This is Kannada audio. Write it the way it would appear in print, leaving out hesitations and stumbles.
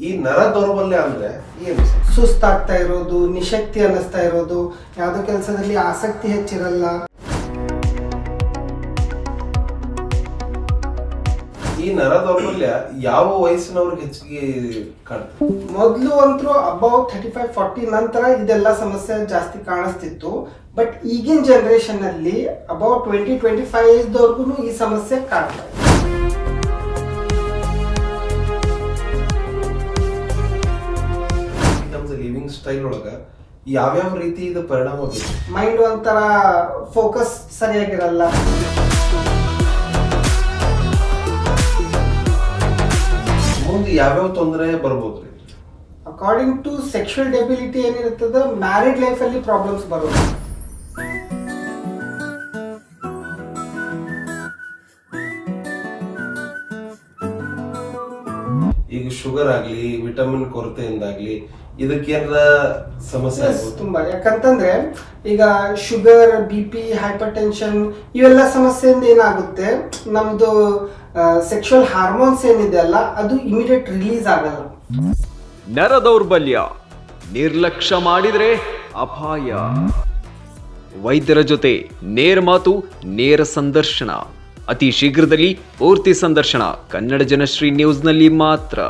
ಈ ನರ ದೌರ್ಬಲ್ಯ ಅಂದ್ರೆ ಏನು ಸರ್? ಸುಸ್ತಾಗ್ತಾ ಇರೋದು, ನಿಶಕ್ತಿ ಅನ್ನಿಸ್ತಾ ಇರೋದು, ಯಾವುದೋ ಕೆಲಸದಲ್ಲಿ ಆಸಕ್ತಿ ಹೆಚ್ಚಿರಲ್ಲ. ಈ ನರ ದೌರ್ಬಲ್ಯ ಯಾವ ವಯಸ್ಸಿನವ್ರಿಗೆ ಹೆಚ್ಚಿಗೆ ಕಾಣ್ತದೆ? ಮೊದಲು ಅಂತೂ ಅಬೌವ್ 35-40 ನಂತರ ಇದೆಲ್ಲ ಸಮಸ್ಯೆ ಜಾಸ್ತಿ ಕಾಣಿಸ್ತಿತ್ತು. ಬಟ್ ಈಗಿನ ಜನರೇಷನ್ ಅಲ್ಲಿ ಅಬೌವ್ 20-25 ಏಜ್ದವ್ರಿಗೂ ಈ ಸಮಸ್ಯೆ ಕಾಣ್ತಾ ಇದೆ. ಲಿವಿಂಗ್ ಸ್ಟೈಲ್ ಒಳಗ ಯಾವ್ಯಾವ ರೀತಿ ಇದು ಪರಿಣಾಮ ಬೀರುತ್ತೆ? ಮೈಂಡ್ ಒಂಥರ ಫೋಕಸ್ ಸರಿಯಾಗಿರಲ್ಲ. ಮುಂದೆ ಯಾವ್ಯಾವ ತೊಂದರೆ ಬರ್ಬೋದ್ರಿ? ಅಕಾರ್ಡಿಂಗ್ ಟು ಸೆಕ್ಷುವಲ್ ಡೆಬಿಲಿಟಿ ಏನಿರ್ತದ, ಮ್ಯಾರಿಡ್ ಲೈಫ್ ಅಲ್ಲಿ ಪ್ರಾಬ್ಲಮ್ಸ್ ಬರೋದು. ಈಗ ಶುಗರ್ ಆಗ್ಲಿ, ವಿಟಮಿನ್ ಕೊರತೆಯಿಂದಾಗ್ಲಿ ಇದಕ್ಕೇನ ಸಮಸ್ಯೆ ಆಗ್ಬೋದು? ತುಂಬಾ, ಯಾಕಂತಂದ್ರೆ ಈಗ ಶುಗರ್, BP, ಹೈಪರ್ ಟೆನ್ಷನ್ ಇವೆಲ್ಲ ಸಮಸ್ಯೆಯಿಂದ ಏನಾಗುತ್ತೆ, ನಮ್ದು ಸೆಕ್ಷುವಲ್ ಹಾರ್ಮೋನ್ಸ್ ಏನಿದೆ ಅಲ್ಲ ಅದು ಇಮಿಡಿಯೇಟ್ ರಿಲೀಸ್ ಆಗಲ್ಲ. ನರ ದೌರ್ಬಲ್ಯ ನಿರ್ಲಕ್ಷ್ಯ ಮಾಡಿದ್ರೆ ಅಪಾಯ. ವೈದ್ಯರ ಜೊತೆ ನೇರ ಮಾತು, ನೇರ ಸಂದರ್ಶನ. ಅತಿ ಶೀಘ್ರದಲ್ಲಿ ಪೂರ್ತಿ ಸಂದರ್ಶನ ಕನ್ನಡ ಜನಶ್ರೀ ನ್ಯೂಸ್ನಲ್ಲಿ ಮಾತ್ರ.